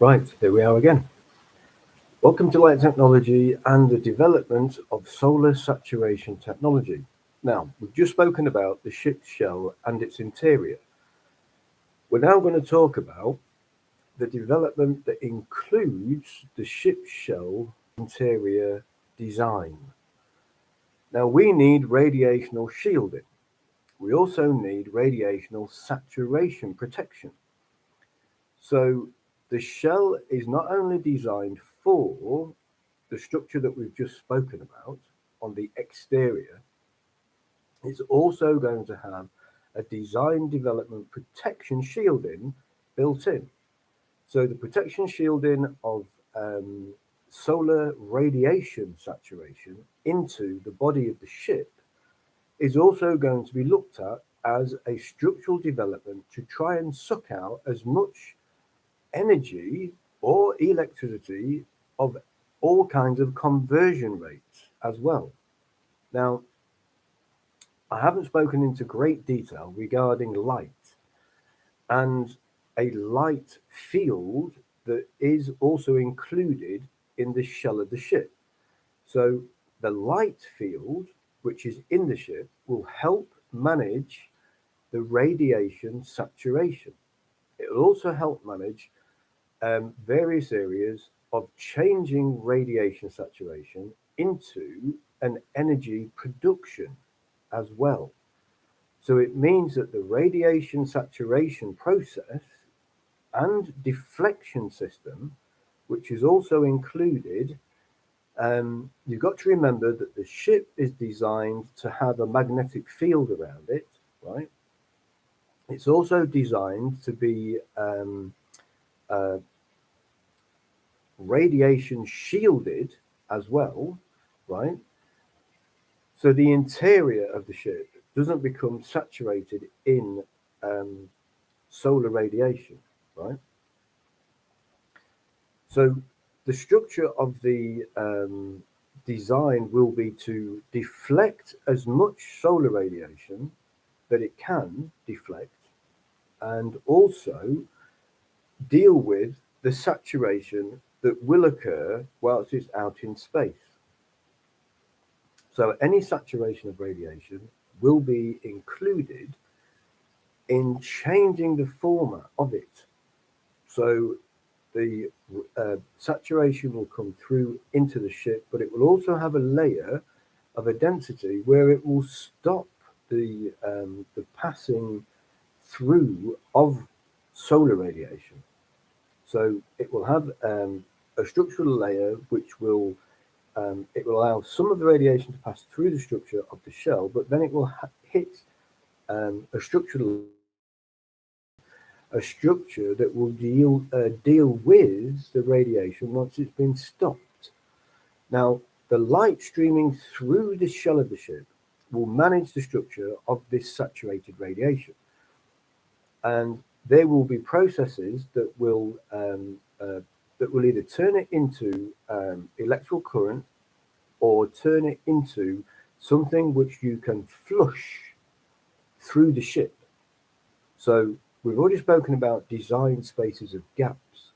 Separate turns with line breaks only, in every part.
Right, here we are again. Welcome to Light Technology and the development of solar saturation technology. Now, we've just spoken about the ship's shell and its interior. We're now going to talk about the development that includes the ship's shell interior design. Now, we need radiational shielding. We also need radiational saturation protection. So, the shell is not only designed for the structure that we've just spoken about on the exterior, it's also going to have a design development protection shielding built in. So the protection shielding of solar radiation saturation into the body of the ship is also going to be looked at as a structural development to try and suck out as much energy or electricity of all kinds of conversion rates as well. Now, I haven't spoken into great detail regarding light and a light field that is also included in the shell of the ship. So, the light field, which is in the ship, will help manage the radiation saturation. It will also help manage various areas of changing radiation saturation into an energy production as well. So it means that the radiation saturation process and deflection system, which is also included, you've got to remember that the ship is designed to have a magnetic field around it, right? It's also designed to be uh, radiation shielded as well, right? So the interior of the ship doesn't become saturated in um, solar radiation, right? So the structure of the design will be to deflect as much solar radiation that it can deflect and also deal with the saturation that will occur whilst it's out in space. So any saturation of radiation will be included in changing the format of it. So the saturation will come through into the ship, but it will also have a layer of a density where it will stop the passing through of solar radiation. So it will have a structural layer which will it will allow some of the radiation to pass through the structure of the shell, but then it will hit a structural a structure that will deal with the radiation once it's been stopped. Now, the light streaming through the shell of the ship will manage the structure of this saturated radiation, and there will be processes that will either turn it into electrical current or turn it into something which you can flush through the ship. So we've already spoken about design spaces of gaps.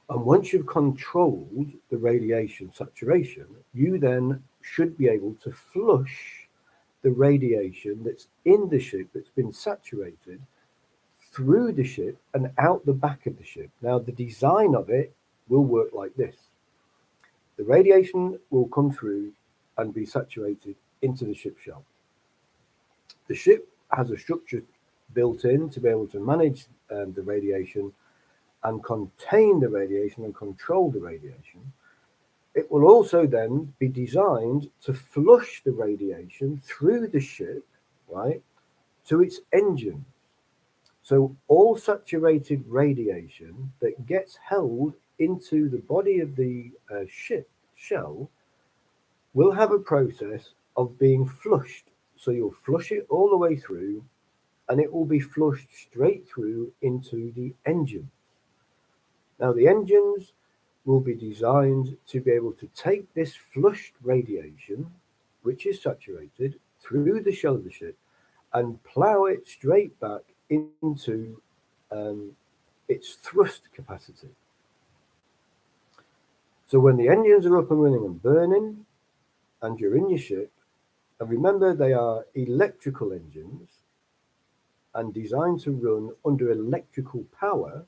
And once you've controlled the radiation saturation, you then should be able to flush the radiation that's in the ship that's been saturated through the ship and out the back of the ship. Now, the design of it will work like this: the radiation will come through and be saturated into the ship shell. The ship has a structure built in to be able to manage the radiation and contain the radiation and control the radiation. It will also then be designed to flush the radiation through the ship, right, to its engine. So all saturated radiation that gets held into the body of the ship shell will have a process of being flushed. So you'll flush it all the way through and it will be flushed straight through into the engine. Now, the engines will be designed to be able to take this flushed radiation, which is saturated, through the shell of the ship and plow it straight back into um, its thrust capacity. So when the engines are up and running and burning, and you're in your ship, and remember they are electrical engines and designed to run under electrical power,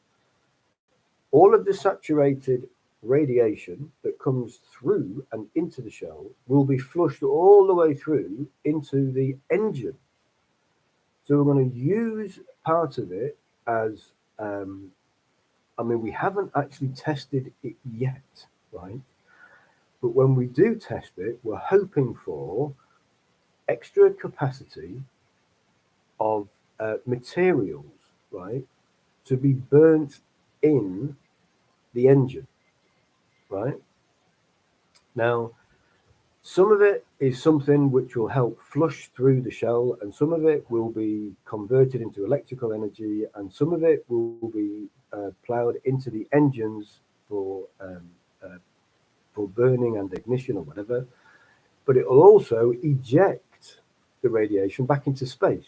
all of the saturated radiation that comes through and into the shell will be flushed all the way through into the engine. So we're going to use part of it as, we haven't actually tested it yet, right? But when we do test it, we're hoping for extra capacity of materials, right, to be burnt in the engine, right? Now, some of it is something which will help flush through the shell, and some of it will be converted into electrical energy, and some of it will be plowed into the engines for burning and ignition or whatever. But it will also eject the radiation back into space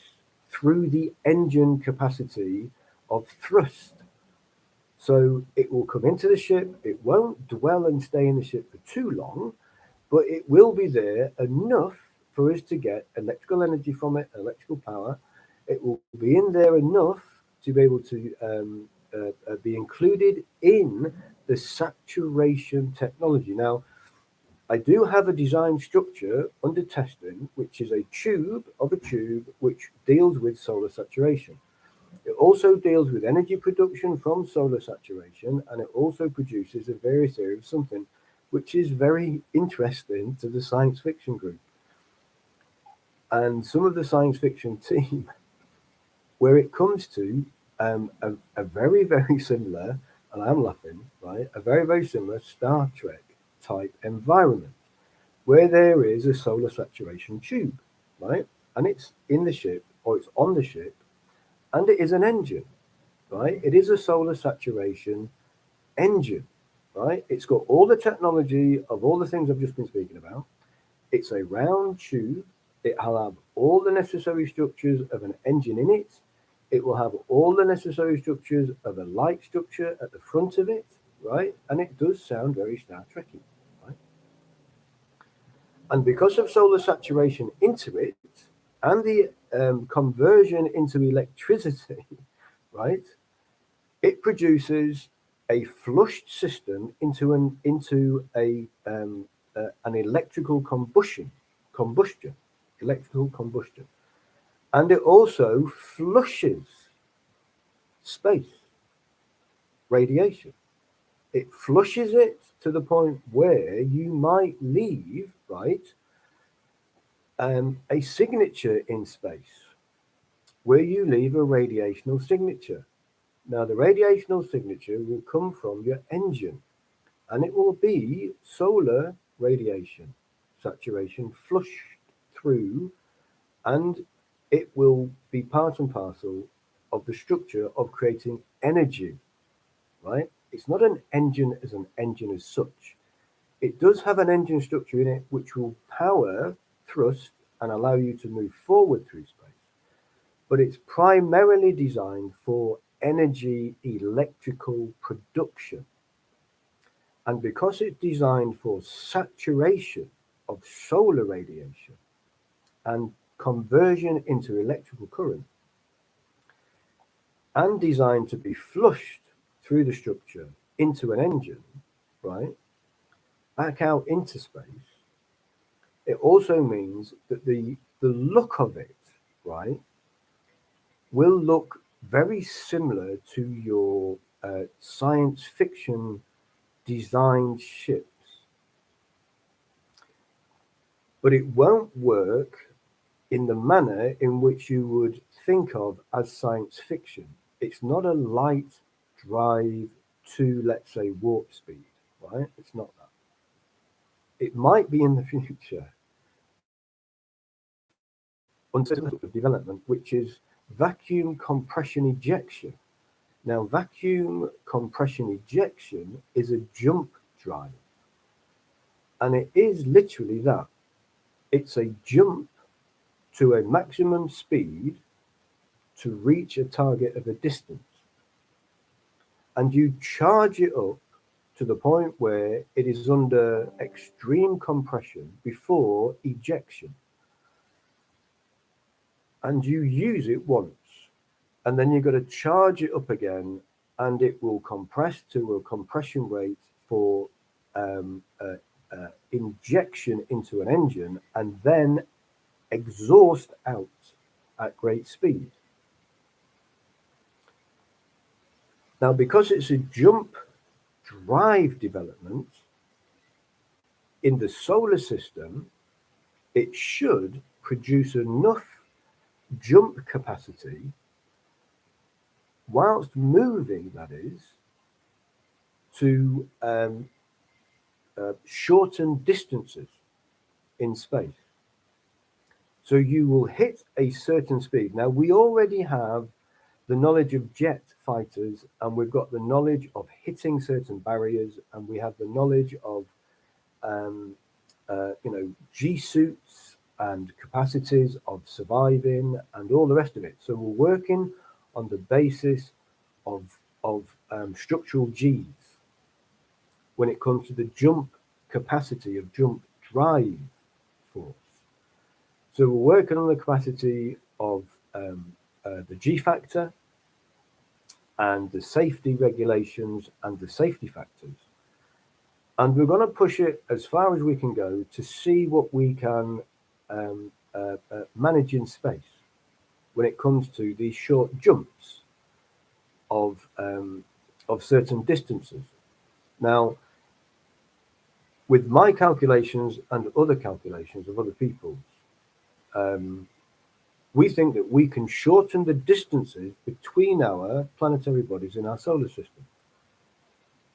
through the engine capacity of thrust. So it will come into the ship, it won't dwell and stay in the ship for too long, but it will be there enough for us to get electrical energy from it, electrical power. It will be in there enough to be able to be included in the saturation technology. Now, I do have a design structure under testing, which is a tube which deals with solar saturation. It also deals with energy production from solar saturation, and it also produces a various area of something which is very interesting to the science fiction group. And some of the science fiction team, where it comes to a very, very similar, and I'm laughing, right, a very, very similar Star Trek type environment, where there is a solar saturation tube, right? And it's in the ship, or it's on the ship, and it is an engine, right? It is a solar saturation engine, right? It's got all the technology of all the things I've just been speaking about. It's a round tube. It'll have all the necessary structures of an engine in it. It will have all the necessary structures of a light structure at the front of it, right? And it does sound very Star Trekky, right? And because of solar saturation into it and the conversion into electricity, right? It produces a flushed system into an electrical combustion, and it also flushes space radiation. It flushes it to the point where you might leave, right, a signature in space, where you leave a radiational signature. Now, the radiational signature will come from your engine, and it will be solar radiation saturation flushed through, and it will be part and parcel of the structure of creating energy, right? It's not an engine as such. It does have an engine structure in it which will power thrust and allow you to move forward through space, but it's primarily designed for energy electrical production. And because it's designed for saturation of solar radiation and conversion into electrical current, and designed to be flushed through the structure into an engine, right, back out into space, it also means that the look of it, right, will look very similar to your science fiction designed ships. But it won't work in the manner in which you would think of as science fiction. It's not a light drive to, let's say, warp speed, right? It's not that. It might be in the future until of development, which is vacuum compression ejection. Now, vacuum compression ejection is a jump drive, and it is literally that. It's a jump to a maximum speed to reach a target of a distance. and you charge it up to the point where it is under extreme compression before ejection. And you use it once, and then you've got to charge it up again, and it will compress to a compression rate for injection into an engine, and then exhaust out at great speed. Now, because it's a jump drive development in the solar system, it should produce enough jump capacity whilst moving, that is, to shorten distances in space. So you will hit a certain speed. Now, we already have the knowledge of jet fighters, and we've got the knowledge of hitting certain barriers, and we have the knowledge of G suits and capacities of surviving and all the rest of it. So we're working on the basis of structural G's when it comes to the jump capacity of jump drive force. So we're working on the capacity of the G factor and the safety regulations and the safety factors. And we're going to push it as far as we can go to see what we can manage in space when it comes to these short jumps of certain distances. Now, with my calculations and other calculations of other people's, we think that we can shorten the distances between our planetary bodies in our solar system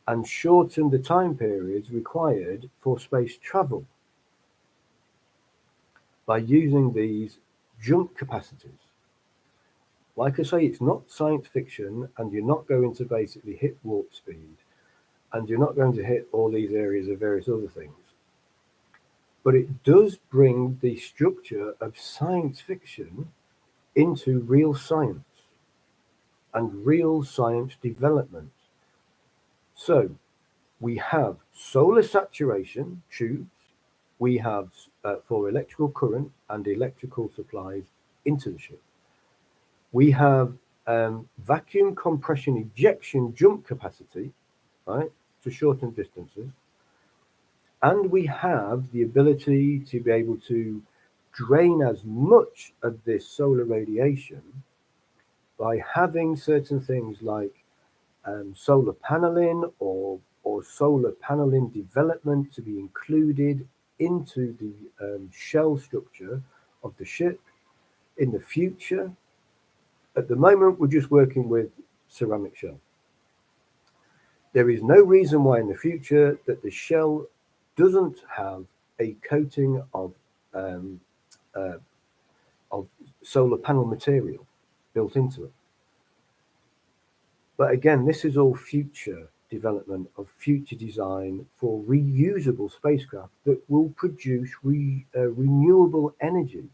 and shorten the time periods required for space travel by using these jump capacities. Like I say, it's not science fiction, and you're not going to basically hit warp speed, and you're not going to hit all these areas of various other things. But it does bring the structure of science fiction into real science and real science development. So we have solar saturation tubes, we have for electrical current and electrical supplies into the ship. We have vacuum compression ejection jump capacity, right, to shorten distances. And we have the ability to be able to drain as much of this solar radiation by having certain things like solar paneling or solar paneling development to be included into the shell structure of the ship in the future. At the moment, we're just working with ceramic shell. There is no reason why in the future that the shell doesn't have a coating of solar panel material built into it. But again, this is all future development of future design for reusable spacecraft that will produce renewable energy.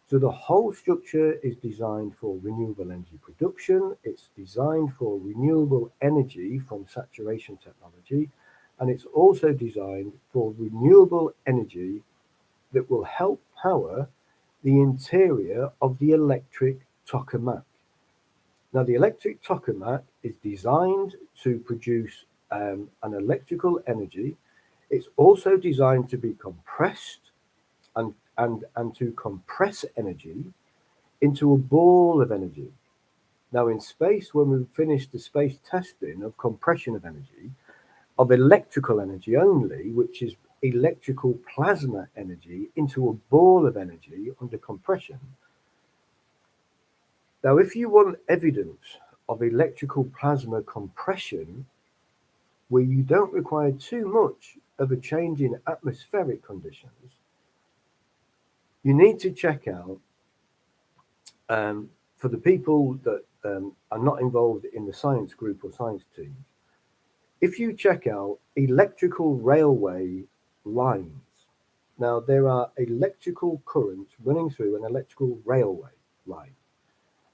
So the whole structure is designed for renewable energy production. It's designed for renewable energy from saturation technology. And it's also designed for renewable energy that will help power the interior of the electric tokamak. Now, the electric tokamak is designed to produce an electrical energy. It's also designed to be compressed and to compress energy into a ball of energy. Now, in space, when we finish the space testing of compression of energy, of electrical energy only, which is electrical plasma energy, into a ball of energy under compression. Now, if you want evidence of electrical plasma compression, where you don't require too much of a change in atmospheric conditions, you need to check out, for the people that are not involved in the science group or science team, if you check out electrical railway lines, now there are electrical currents running through an electrical railway line.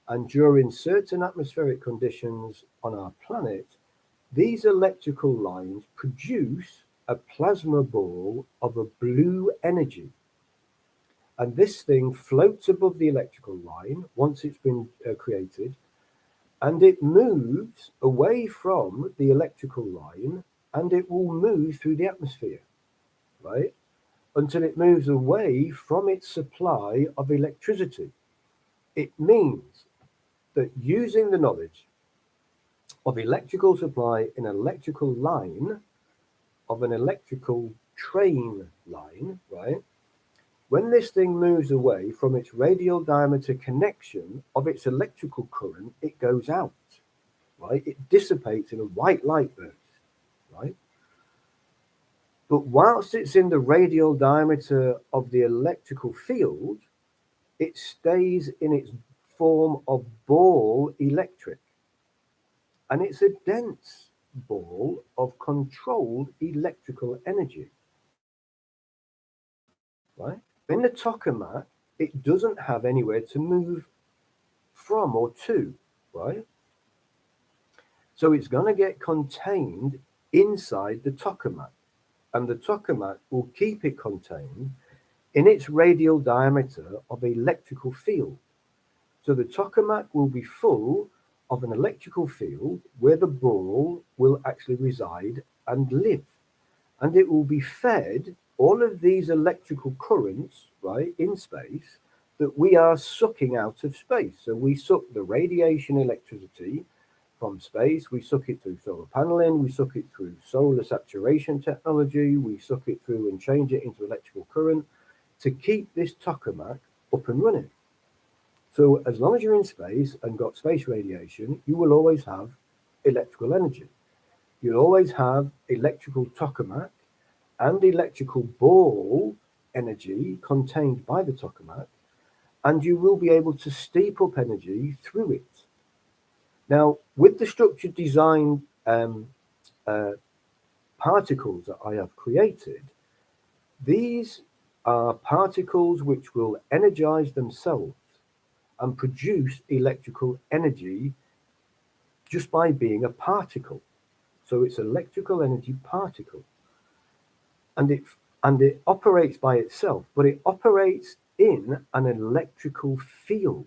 And during certain atmospheric conditions on our planet, these electrical lines produce a plasma ball of a blue energy. And this thing floats above the electrical line once it's been created, and it moves away from the electrical line, and it will move through the atmosphere, right? Until it moves away from its supply of electricity. It means that using the knowledge of electrical supply in an electrical line, of an electrical train line, right? When this thing moves away from its radial diameter connection of its electrical current, it goes out, right? It dissipates in a white light burst, right? But whilst it's in the radial diameter of the electrical field, it stays in its form of ball electric. And it's a dense ball of controlled electrical energy, right? In the tokamak, it doesn't have anywhere to move from or to, right? So it's going to get contained inside the tokamak, and the tokamak will keep it contained in its radial diameter of electrical field. So the tokamak will be full of an electrical field where the ball will actually reside and live. And it will be fed all of these electrical currents, right, in space that we are sucking out of space. So we suck the radiation electricity from space, we suck it through solar paneling, we suck it through solar saturation technology, we suck it through and change it into electrical current to keep this tokamak up and running. So as long as you're in space and got space radiation, you will always have electrical energy. You'll always have electrical tokamak and electrical ball energy contained by the tokamak, and you will be able to steep up energy through it. Now, with the structured design particles that I have created, these are particles which will energize themselves and produce electrical energy just by being a particle. So it's electrical energy particle. And it operates by itself, but it operates in an electrical field.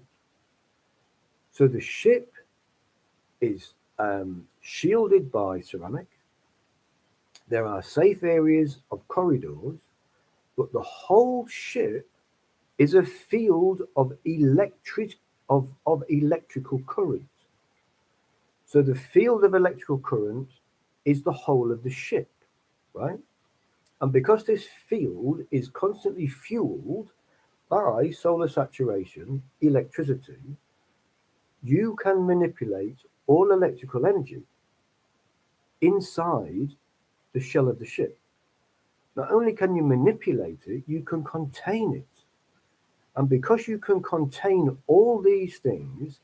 So the ship is shielded by ceramic. There are safe areas of corridors, but the whole ship is a field of electrical current. So the field of electrical current is the whole of the ship, right? And because this field is constantly fueled by solar saturation electricity, you can manipulate all electrical energy inside the shell of the ship. Not only can you manipulate it, you can contain it. And because you can contain all these things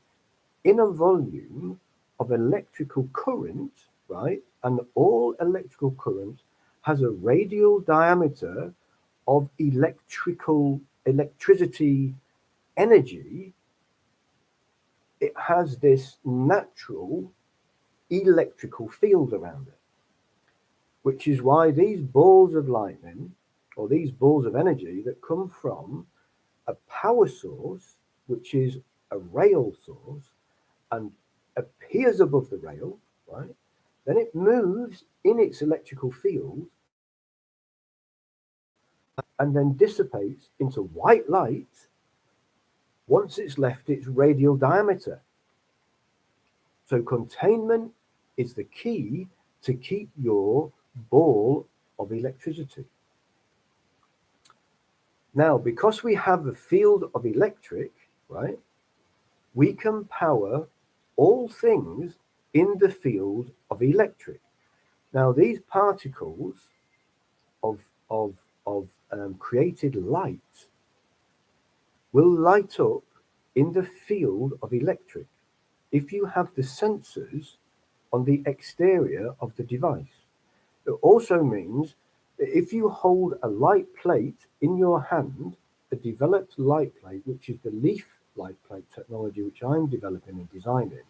in a volume of electrical current, right? And all electrical current has a radial diameter of electricity energy. It has this natural electrical field around it, which is why these balls of lightning or these balls of energy that come from a power source, which is a rail source, and appears above the rail, right? Then it moves in its electrical field and then dissipates into white light once it's left its radial diameter. So containment is the key to keep your ball of electricity. Now, because we have the field of electric, right, we can power all things in the field of electric. Now, these particles of, of, of created light will light up in the field of electric if you have the sensors on the exterior of the device. It also means that if you hold a light plate in your hand, a developed light plate, which is the leaf light plate technology, which I'm developing and designing,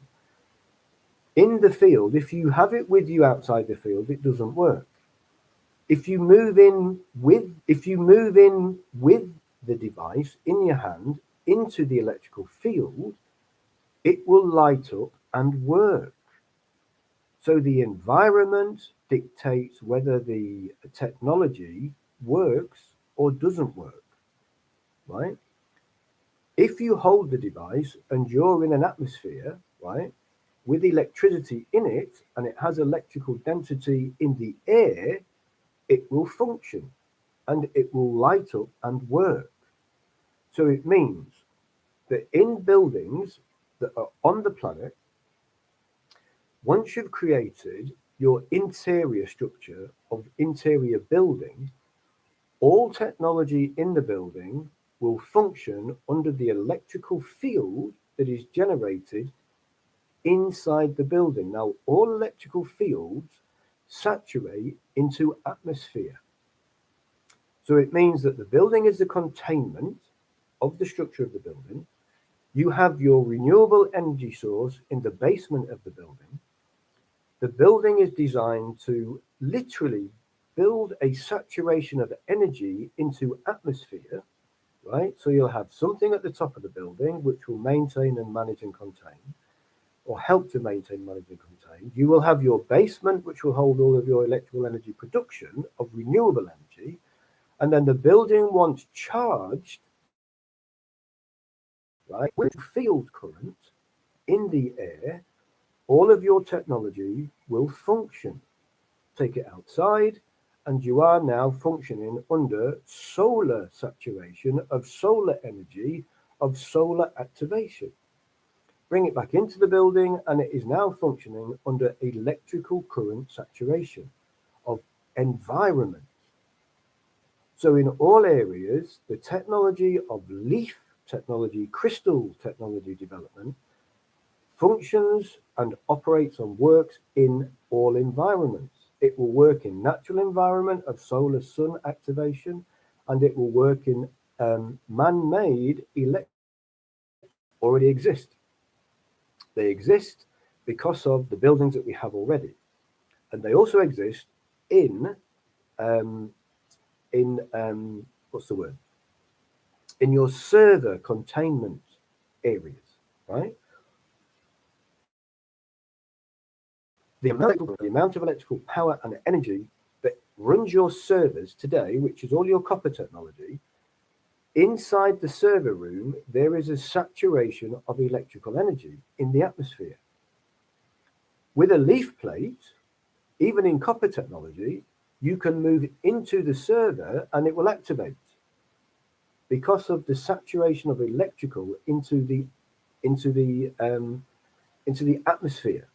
in the field, if you have it with you outside the field, it doesn't work. If you move in with the device in your hand into the electrical field, it will light up and work. So the environment dictates whether the technology works or doesn't work, right? If you hold the device and you're in an atmosphere, right, with electricity in it and it has electrical density in the air, it will function and it will light up and work. So it means that in buildings that are on the planet, once you've created your interior structure of interior building, all technology in the building will function under the electrical field that is generated inside the building. Now, all electrical fields saturate into atmosphere. So it means that the building is the containment of the structure of the building. You have your renewable energy source in the basement of the building. The building is designed to literally build a saturation of energy into atmosphere, right? So you'll have something at the top of the building which will maintain and manage and contain, or help to maintain, manage and contain. You will have your basement, which will hold all of your electrical energy production of renewable energy. And then the building, once charged, right, with field current in the air, all of your technology will function. Take it outside, and you are now functioning under solar saturation of solar energy, of solar activation. Bring it back into the building, and it is now functioning under electrical current saturation of environment. So in all areas, the technology of leaf technology, crystal technology development functions and operates and works in all environments. It will work in natural environment of solar sun activation, and it will work in man-made electric already exist. They exist because of the buildings that we have already, and they also exist in what's the word? In your server containment areas, right? The amount of electrical power and energy that runs your servers today, which is all your copper technology, inside the server room, there is a saturation of electrical energy in the atmosphere. With a leaf plate, even in copper technology, you can move into the server and it will activate because of the saturation of electrical into the atmosphere.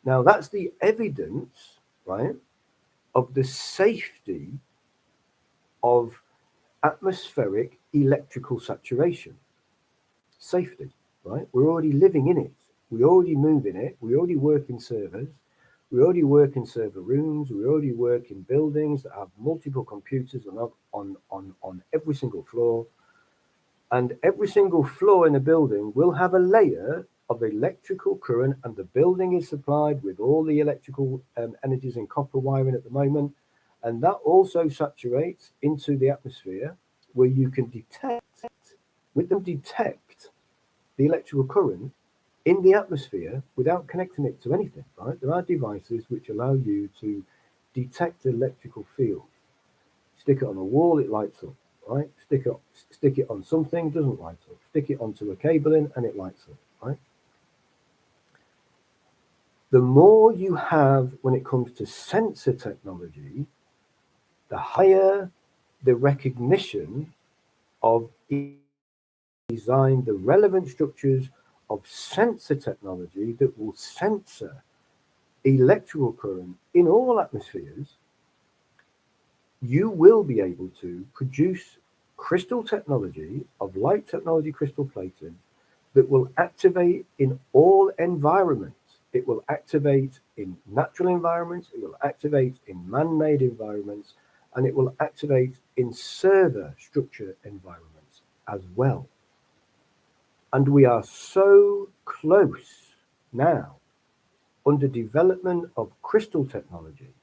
Now that's the evidence, right, of the safety of atmospheric electrical saturation. Safety, right? We're already living in it. We already move in it. We already work in servers. We already work in server rooms. We already work in buildings that have multiple computers on every single floor. And every single floor in a building will have a layer of electrical current, and the building is supplied with all the electrical energies in copper wiring at the moment. And that also saturates into the atmosphere, where you can detect the electrical current in the atmosphere without connecting it to anything, right? There are devices which allow you to detect electrical field. Stick it on a wall, it lights up, right? Stick it on something, doesn't light up. Stick it onto a cabling and it lights up, right? The more you have when it comes to sensor technology, the higher the recognition of design the relevant structures of sensor technology that will censor electrical current in all atmospheres. You will be able to produce crystal technology of light technology crystal plating that will activate in all environments. It will activate in natural environments, it will activate in man-made environments, and it will activate in server structure environments as well. And we are so close now, under development of crystal technology,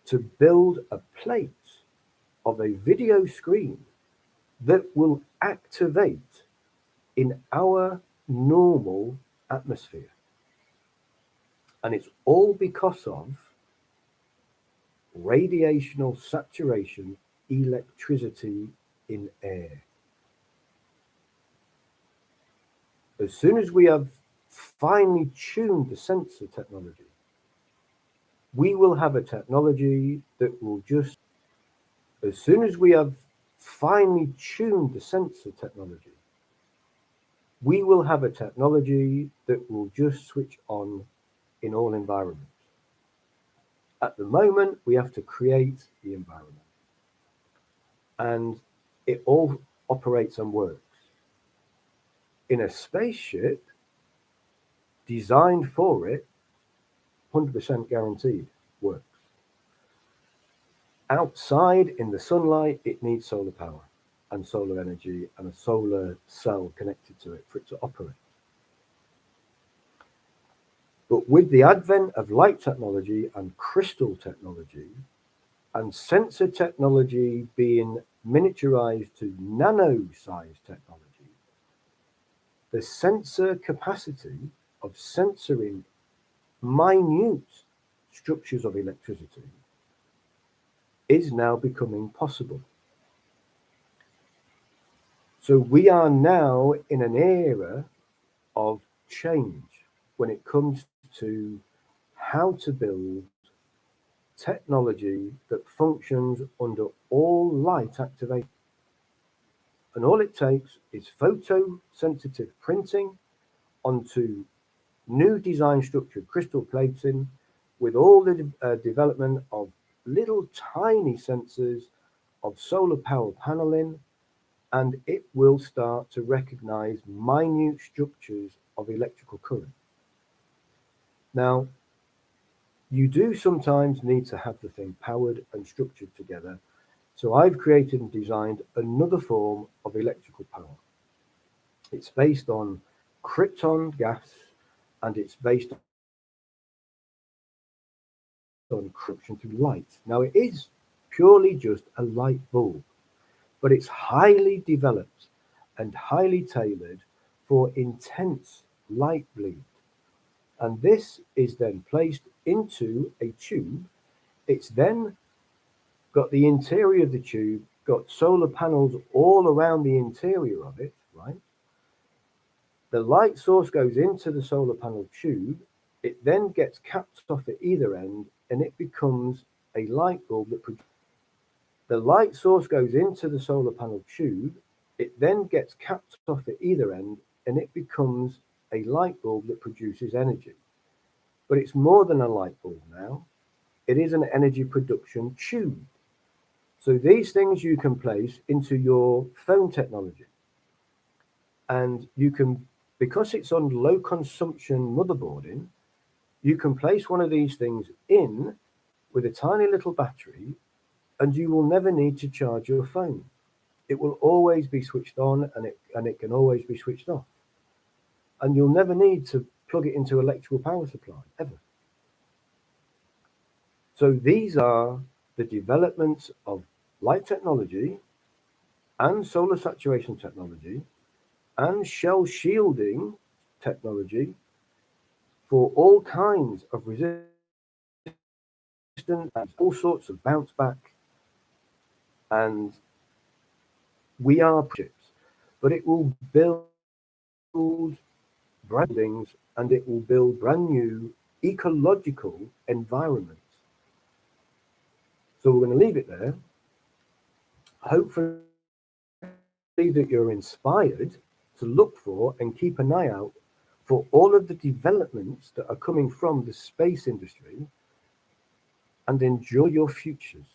to build a plate of a video screen that will activate in our normal atmosphere. And it's all because of radiational saturation electricity in air. As soon as we have finely tuned the sensor technology, we will have a technology that will just, as soon as we have finely tuned the sensor technology, we will have a technology that will just switch on in all environments. At the moment, we have to create the environment, and it all operates and works. In a spaceship designed for it, 100% guaranteed works. Outside in the sunlight, it needs solar power and solar energy and a solar cell connected to it for it to operate. But with the advent of light technology and crystal technology and sensor technology being miniaturized to nano-size technology, the sensor capacity of censoring minute structures of electricity is now becoming possible. So we are now in an era of change when it comes to how to build technology that functions under all light activation. And all it takes is photosensitive printing onto new design structured crystal plating with all the development of little tiny sensors of solar power paneling, and it will start to recognize minute structures of electrical current. Now, you do sometimes need to have the thing powered and structured together. So I've created and designed another form of electrical power. It's based on krypton gas, and it's based on corruption through light. Now, it is purely just a light bulb, but it's highly developed and highly tailored for intense light bleed. And this is then placed into a tube. It's then got the interior of the tube, got solar panels all around the interior of it, right? The light source goes into the solar panel tube. It then gets capped off at either end, and it becomes a light bulb that the light source goes into the solar panel tube. It then gets capped off at either end, and it becomes a light bulb that produces energy. But it's more than a light bulb now. It is an energy production tube. So these things you can place into your phone technology. And you can, because it's on low consumption motherboarding, you can place one of these things in with a tiny little battery, and you will never need to charge your phone. It will always be switched on, and it can always be switched off. And you'll never need to plug it into electrical power supply, ever. So these are the developments of light technology and solar saturation technology and shell shielding technology for all kinds of resistance and all sorts of bounce back. And we are chips, but it will build brandings, and it will build brand new ecological environments. So we're going to leave it there. Hopefully that you're inspired to look for and keep an eye out for all of the developments that are coming from the space industry, and enjoy your futures.